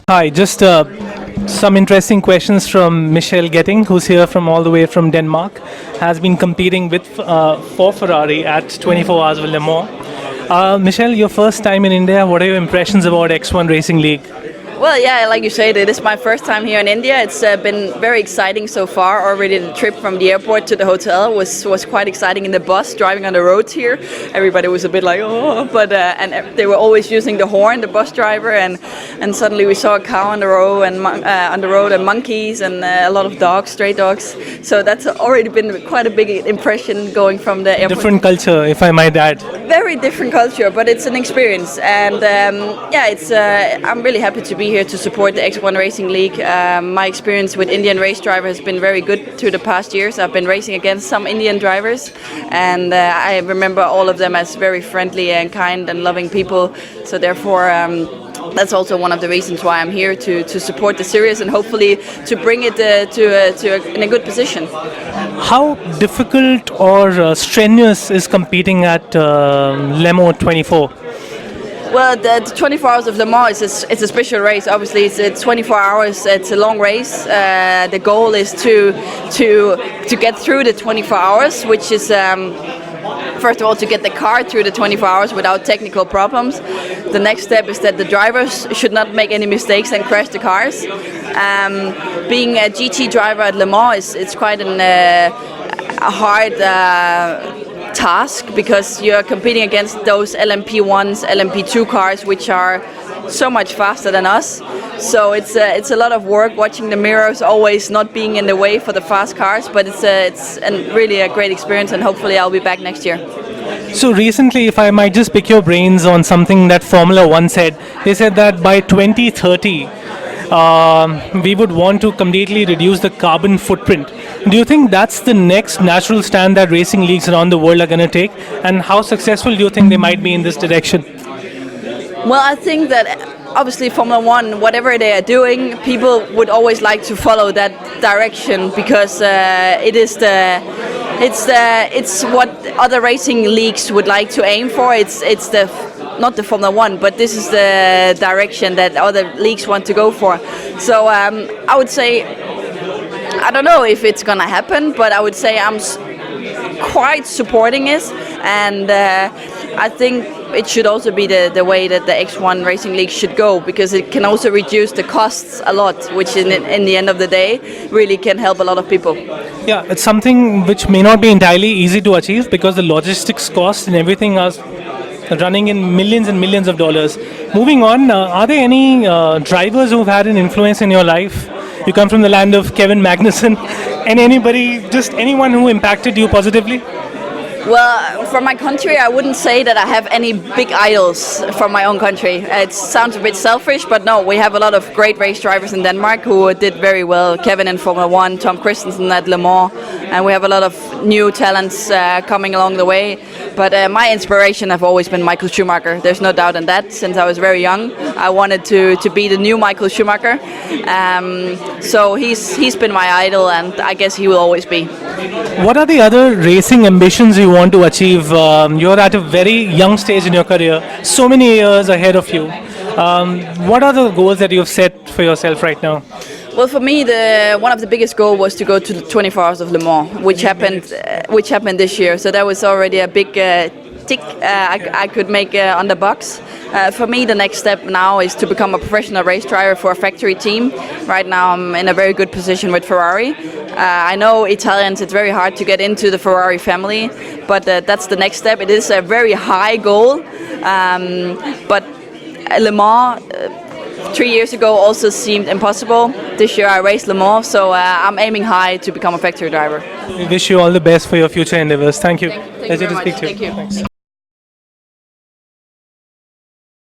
Hi, just some interesting questions from Michelle Gatting, who's here from all the way from Denmark, has been competing with for Ferrari at 24 Hours of Le Mans. Michelle, your first time in India, what are your impressions about X1 Racing League? Well, yeah, like you said, it is my first time here in India. It's been very exciting so far. Already the trip from the airport to the hotel was quite exciting in the bus, driving on the roads here. Everybody was a bit like, oh, but and they were always using the horn, the bus driver, and suddenly we saw a cow on the road and monkeys and a lot of dogs, stray dogs. So that's already been quite a big impression going from the airport. Different culture, if I might add. Very different culture, but it's an experience, and it's. I'm really happy to be here to support the X1 Racing League. My experience with Indian race driver has been very good through the past years. I've been racing against some Indian drivers, and I remember all of them as very friendly and kind and loving people. So therefore, that's also one of the reasons why I'm here to support the series and hopefully to bring it in a good position. How difficult or strenuous is competing at Le Mans 24? Well, the 24 Hours of Le Mans it's a special race. Obviously, it's 24 hours. It's a long race. The goal is to get through the 24 hours, which is first of all to get the car through the 24 hours without technical problems. The next step is that the drivers should not make any mistakes and crash the cars. Being a GT driver at Le Mans it's quite a hard task because you're competing against those LMP1s, LMP2 cars, which are so much faster than us. So it's a lot of work watching the mirrors, always not being in the way for the fast cars. But it's really a great experience, and hopefully I'll be back next year. So recently, if I might just pick your brains on something that Formula One said, they said that by 2030, we would want to completely reduce the carbon footprint. Do you think that's the next natural stand that racing leagues around the world are going to take? And how successful do you think they might be in this direction? Well, I think that obviously Formula One, whatever they are doing, people would always like to follow that direction because it's what other racing leagues would like to aim for. It's not the Formula One, but this is the direction that other leagues want to go for. So I would say, I don't know if it's gonna happen, but I would say I'm quite supporting it, and I think it should also be the way that the X1 Racing League should go, because it can also reduce the costs a lot, which in the end of the day really can help a lot of people. Yeah, it's something which may not be entirely easy to achieve because the logistics costs and everything are running in millions and millions of dollars. Moving on, are there any drivers who've had an influence in your life? You come from the land of Kevin Magnussen, and just anyone who impacted you positively? Well, from my country, I wouldn't say that I have any big idols from my own country. It sounds a bit selfish, but no, we have a lot of great race drivers in Denmark who did very well. Kevin in Formula One, Tom Christensen at Le Mans, and we have a lot of new talents coming along the way. But my inspiration have always been Michael Schumacher. There's no doubt in that. Since I was very young, I wanted to be the new Michael Schumacher. So he's been my idol, and I guess he will always be. What are the other racing ambitions you want to achieve? You're at a very young stage in your career, so many years ahead of you. What are the goals that you've set for yourself right now? Well, for me, one of the biggest goals was to go to the 24 Hours of Le Mans, which happened this year. So that was already a big tick I could make on the box. For me, the next step now is to become a professional race driver for a factory team. Right now, I'm in a very good position with Ferrari. I know Italians, it's very hard to get into the Ferrari family, but that's the next step. It is a very high goal, but Le Mans 3 years ago also seemed impossible. This year I raced Le Mans, so I'm aiming high to become a factory driver. We wish you all the best for your future endeavors. Thank you. Thank you very much. Pleasure to speak to you. Thank you. Thanks.